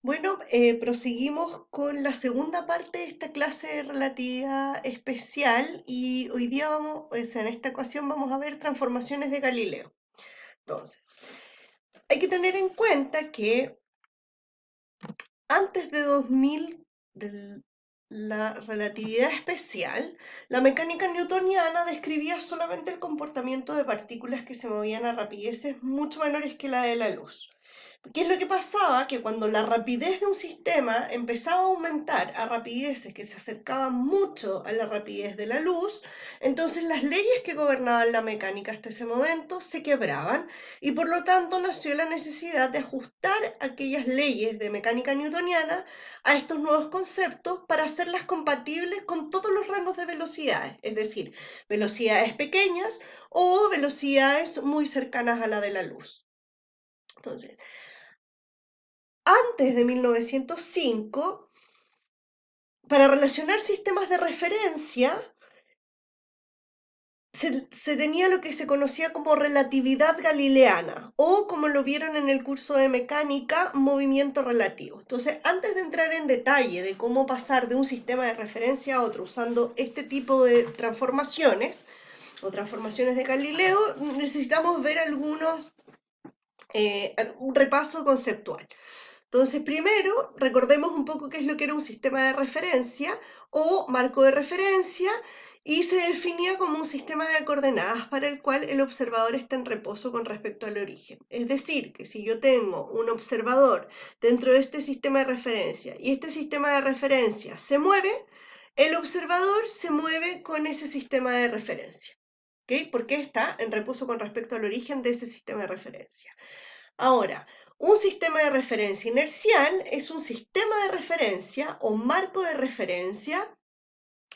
Bueno, proseguimos con la segunda parte de esta clase de relatividad especial y hoy día vamos, o sea, en esta ocasión vamos a ver transformaciones de Galileo. Entonces, hay que tener en cuenta que antes de 2000, de la relatividad especial, la mecánica newtoniana describía solamente el comportamiento de partículas que se movían a rapideces mucho menores que la de la luz. ¿Qué es lo que pasaba? Que cuando la rapidez de un sistema empezaba a aumentar a rapideces que se acercaban mucho a la rapidez de la luz, entonces las leyes que gobernaban la mecánica hasta ese momento se quebraban y por lo tanto nació la necesidad de ajustar aquellas leyes de mecánica newtoniana a estos nuevos conceptos para hacerlas compatibles con todos los rangos de velocidades, es decir, velocidades pequeñas o velocidades muy cercanas a la de la luz. Entonces, antes de 1905, para relacionar sistemas de referencia, se tenía lo que se conocía como relatividad galileana, o como lo vieron en el curso de mecánica, movimiento relativo. Entonces, antes de entrar en detalle de cómo pasar de un sistema de referencia a otro usando este tipo de transformaciones, o transformaciones de Galileo, necesitamos ver un repaso conceptual. Entonces, primero, recordemos un poco qué es lo que era un sistema de referencia o marco de referencia, y se definía como un sistema de coordenadas para el cual el observador está en reposo con respecto al origen. Es decir, que si yo tengo un observador dentro de este sistema de referencia y este sistema de referencia se mueve, el observador se mueve con ese sistema de referencia. ¿Ok? Porque está en reposo con respecto al origen de ese sistema de referencia. Ahora, un sistema de referencia inercial es un sistema de referencia o marco de referencia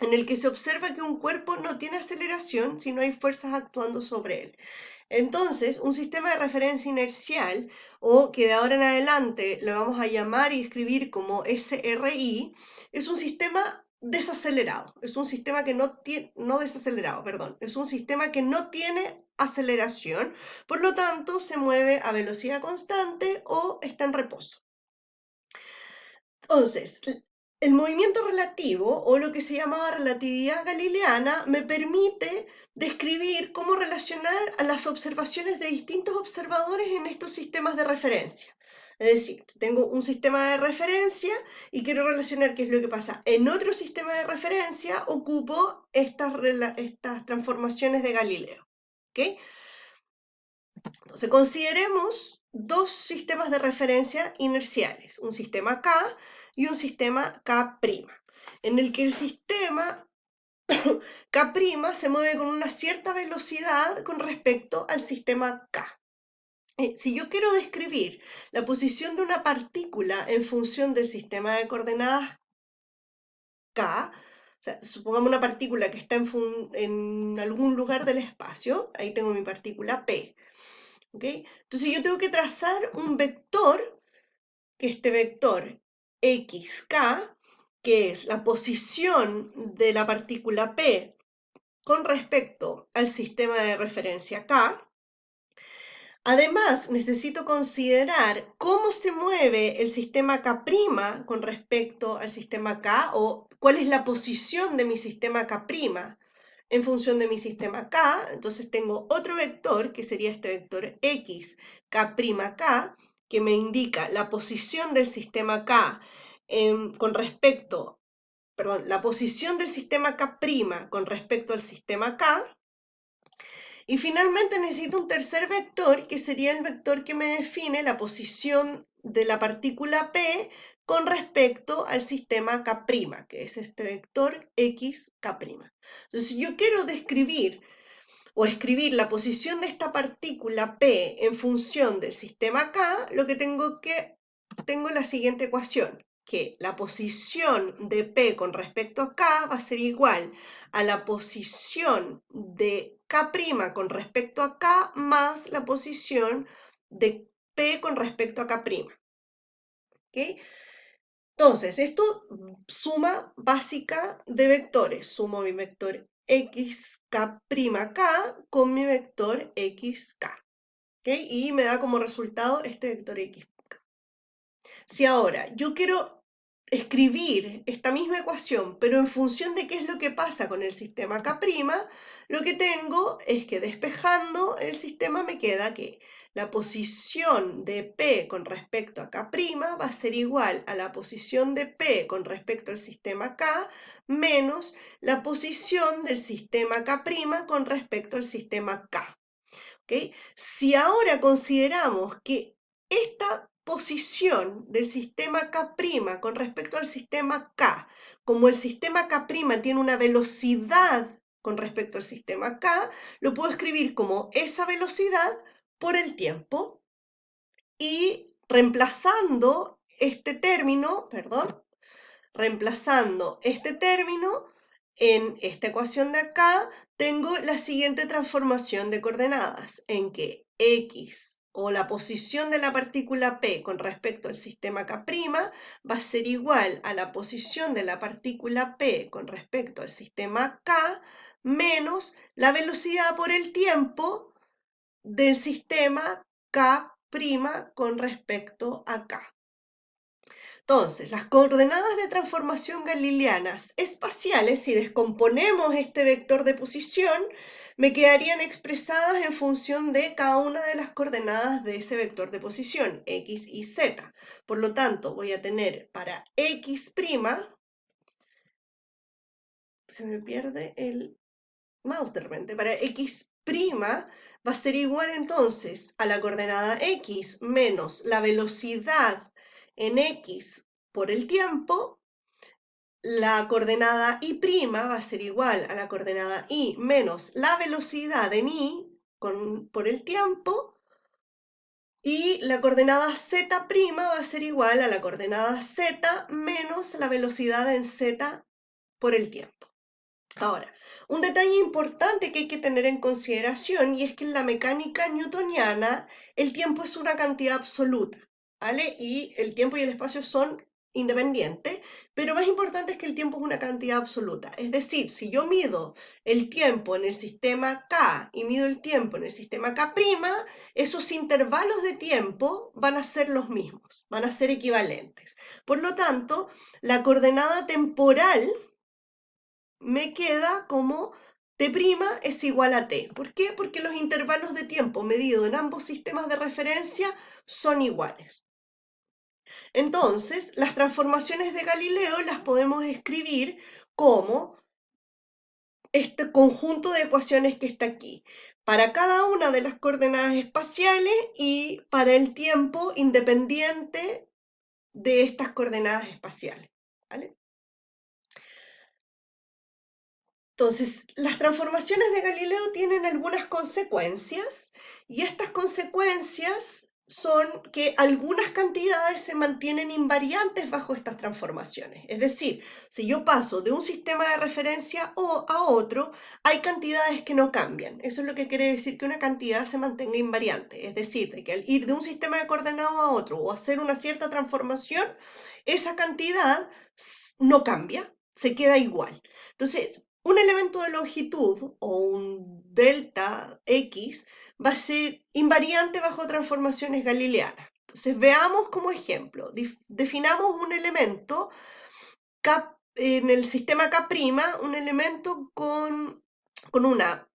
en el que se observa que un cuerpo no tiene aceleración si no hay fuerzas actuando sobre él. Entonces, un sistema de referencia inercial, o que de ahora en adelante lo vamos a llamar y escribir como SRI, es un sistema desacelerado, es un sistema que no tiene, no desacelerado, perdón, es un sistema que no tiene aceleración, por lo tanto se mueve a velocidad constante o está en reposo. Entonces, el movimiento relativo, o lo que se llamaba relatividad galileana, me permite describir cómo relacionar a las observaciones de distintos observadores en estos sistemas de referencia. Es decir, tengo un sistema de referencia y quiero relacionar qué es lo que pasa en otro sistema de referencia, ocupo estas transformaciones de Galileo. ¿Okay? Entonces, consideremos dos sistemas de referencia inerciales, un sistema K y un sistema K', en el que el sistema K' se mueve con una cierta velocidad con respecto al sistema K. Si yo quiero describir la posición de una partícula en función del sistema de coordenadas K, o sea, supongamos una partícula que está en algún lugar del espacio, ahí tengo mi partícula P. ¿Okay? Entonces yo tengo que trazar un vector, que este vector xk, que es la posición de la partícula P con respecto al sistema de referencia K. Además, necesito considerar cómo se mueve el sistema K' con respecto al sistema K, o cuál es la posición de mi sistema K' en función de mi sistema K. Entonces tengo otro vector, que sería este vector X, K', que me indica la posición del sistema K con respecto, perdón, la posición del sistema K' con respecto al sistema K. Y finalmente necesito un tercer vector, que sería el vector que me define la posición de la partícula P con respecto al sistema K', que es este vector XK'. Entonces, si yo quiero describir o escribir la posición de esta partícula P en función del sistema K, tengo la siguiente ecuación, que la posición de P con respecto a K va a ser igual a la posición de K' con respecto a K más la posición de P con respecto a K'. ¿Okay? Entonces, esto suma básica de vectores. Sumo mi vector xk' con mi vector xk. ¿Okay? Y me da como resultado este vector x. Si ahora yo quiero escribir esta misma ecuación, pero en función de qué es lo que pasa con el sistema K', lo que tengo es que despejando el sistema me queda que la posición de P con respecto a K' va a ser igual a la posición de P con respecto al sistema K menos la posición del sistema K' con respecto al sistema K. ¿Okay? Si ahora consideramos que esta posición del sistema K' con respecto al sistema K, como el sistema K' tiene una velocidad con respecto al sistema K, lo puedo escribir como esa velocidad por el tiempo y reemplazando este término, perdón, reemplazando este término en esta ecuación de acá, tengo la siguiente transformación de coordenadas, en que x o la posición de la partícula P con respecto al sistema K' va a ser igual a la posición de la partícula P con respecto al sistema K menos la velocidad por el tiempo del sistema K' con respecto a K. Entonces, las coordenadas de transformación galileanas espaciales, si descomponemos este vector de posición, me quedarían expresadas en función de cada una de las coordenadas de ese vector de posición, x y z. Por lo tanto, voy a tener para x', se me pierde el mouse de repente, para x' va a ser igual entonces a la coordenada x menos la velocidad en x por el tiempo. La coordenada y' va a ser igual a la coordenada y menos la velocidad en y por el tiempo, y la coordenada z' va a ser igual a la coordenada z menos la velocidad en z por el tiempo. Ahora, un detalle importante que hay que tener en consideración, y es que en la mecánica newtoniana el tiempo es una cantidad absoluta, ¿vale? Y el tiempo y el espacio son independientes, pero más importante es que el tiempo es una cantidad absoluta. Es decir, si yo mido el tiempo en el sistema K y mido el tiempo en el sistema K', esos intervalos de tiempo van a ser los mismos, van a ser equivalentes. Por lo tanto, la coordenada temporal me queda como T' es igual a T. ¿Por qué? Porque los intervalos de tiempo medidos en ambos sistemas de referencia son iguales. Entonces, las transformaciones de Galileo las podemos escribir como este conjunto de ecuaciones que está aquí, para cada una de las coordenadas espaciales y para el tiempo independiente de estas coordenadas espaciales, ¿vale? Entonces, las transformaciones de Galileo tienen algunas consecuencias, y estas consecuencias son que algunas cantidades se mantienen invariantes bajo estas transformaciones. Es decir, si yo paso de un sistema de referencia a otro, hay cantidades que no cambian. Eso es lo que quiere decir que una cantidad se mantenga invariante. Es decir, de que al ir de un sistema de coordenadas a otro o hacer una cierta transformación, esa cantidad no cambia, se queda igual. Entonces, un elemento de longitud o un delta X va a ser invariante bajo transformaciones galileanas. Entonces, veamos como ejemplo, definamos un elemento K, en el sistema K', un elemento con una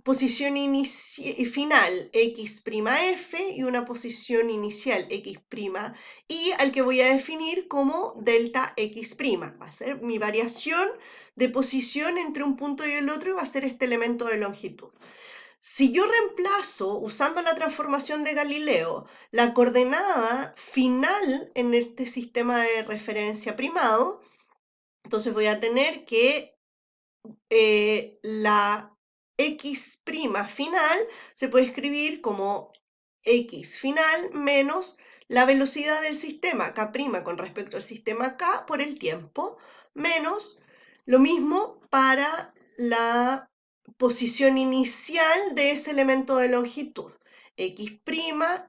posición final x'f y una posición inicial x', y al que voy a definir como delta x'. Va a ser mi variación de posición entre un punto y el otro, y va a ser este elemento de longitud. Si yo reemplazo, usando la transformación de Galileo, la coordenada final en este sistema de referencia primado, entonces voy a tener que la x' final se puede escribir como x final menos la velocidad del sistema K' con respecto al sistema K por el tiempo, menos lo mismo para la posición inicial de ese elemento de longitud, x',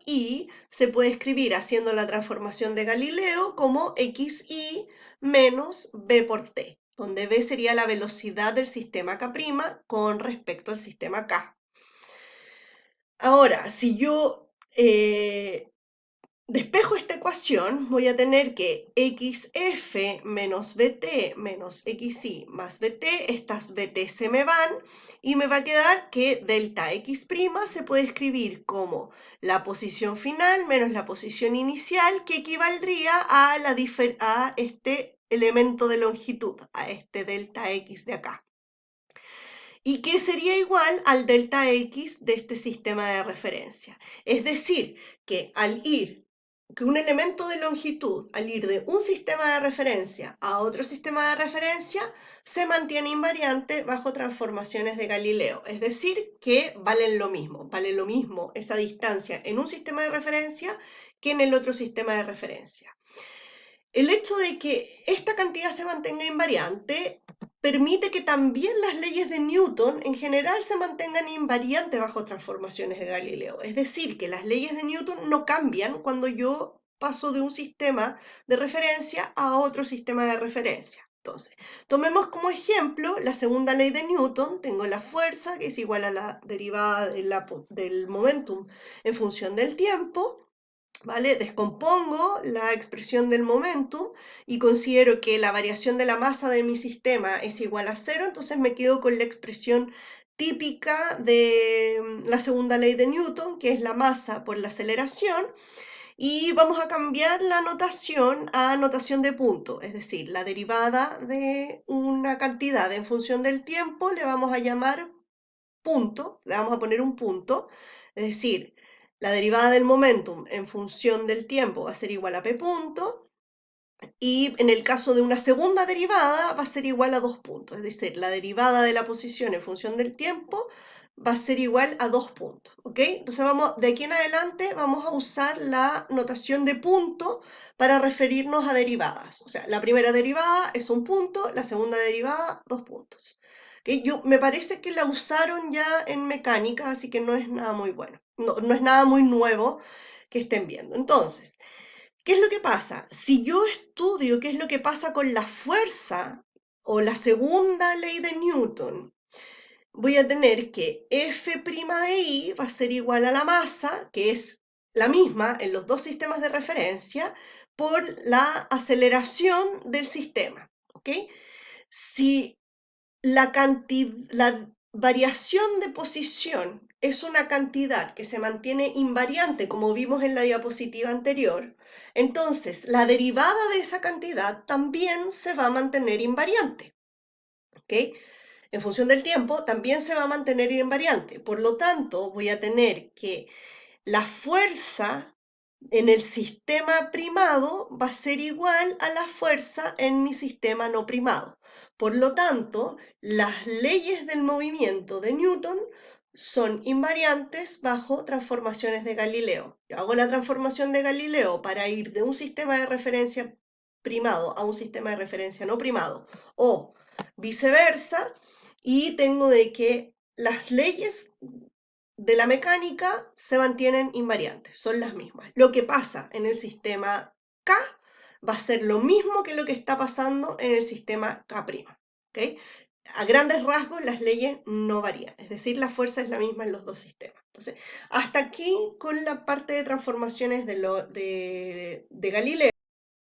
y se puede escribir haciendo la transformación de Galileo como xy menos b por t, donde b sería la velocidad del sistema K' con respecto al sistema K. Ahora, si yo despejo esta ecuación, voy a tener que xf menos bt menos xy más bt, estas bt se me van, y me va a quedar que delta x' se puede escribir como la posición final menos la posición inicial, que equivaldría a este elemento de longitud, a este delta x de acá, y que sería igual al delta x de este sistema de referencia. Es decir, que un elemento de longitud, al ir de un sistema de referencia a otro sistema de referencia, se mantiene invariante bajo transformaciones de Galileo. Es decir, que vale lo mismo esa distancia en un sistema de referencia que en el otro sistema de referencia. El hecho de que esta cantidad se mantenga invariante permite que también las leyes de Newton en general se mantengan invariantes bajo transformaciones de Galileo. Es decir, que las leyes de Newton no cambian cuando yo paso de un sistema de referencia a otro sistema de referencia. Entonces, tomemos como ejemplo la segunda ley de Newton. Tengo la fuerza, que es igual a la derivada del momentum en función del tiempo. ¿Vale? Descompongo la expresión del momentum y considero que la variación de la masa de mi sistema es igual a 0, entonces me quedo con la expresión típica de la segunda ley de Newton, que es la masa por la aceleración, y vamos a cambiar la notación a notación de punto, es decir, la derivada de una cantidad en función del tiempo le vamos a llamar punto, le vamos a poner un punto, es decir, la derivada del momentum en función del tiempo va a ser igual a p punto, y en el caso de una segunda derivada va a ser igual a 2 puntos, es decir, la derivada de la posición en función del tiempo va a ser igual a 2 puntos, ¿ok? Entonces de aquí en adelante vamos a usar la notación de punto para referirnos a derivadas. O sea, la primera derivada es un punto, la segunda derivada, 2 puntos. ¿Okay? Me parece que la usaron ya en mecánica, así que no es nada muy bueno, no es nada muy nuevo que estén viendo. Entonces, ¿qué es lo que pasa? Si yo estudio qué es lo que pasa con la fuerza o la segunda ley de Newton, voy a tener que F' de I va a ser igual a la masa, que es la misma en los dos sistemas de referencia, por la aceleración del sistema. ¿Ok? Si la variación de posición es una cantidad que se mantiene invariante, como vimos en la diapositiva anterior, entonces la derivada de esa cantidad también se va a mantener invariante. ¿Ok? En función del tiempo, también se va a mantener invariante. Por lo tanto, voy a tener que la fuerza en el sistema primado va a ser igual a la fuerza en mi sistema no primado. Por lo tanto, las leyes del movimiento de Newton son invariantes bajo transformaciones de Galileo. Yo hago la transformación de Galileo para ir de un sistema de referencia primado a un sistema de referencia no primado, o viceversa, y tengo de que las leyes de la mecánica se mantienen invariantes, son las mismas. Lo que pasa en el sistema K va a ser lo mismo que lo que está pasando en el sistema K'. ¿Okay? A grandes rasgos las leyes no varían, es decir, la fuerza es la misma en los dos sistemas. Entonces, hasta aquí con la parte de transformaciones de Galileo.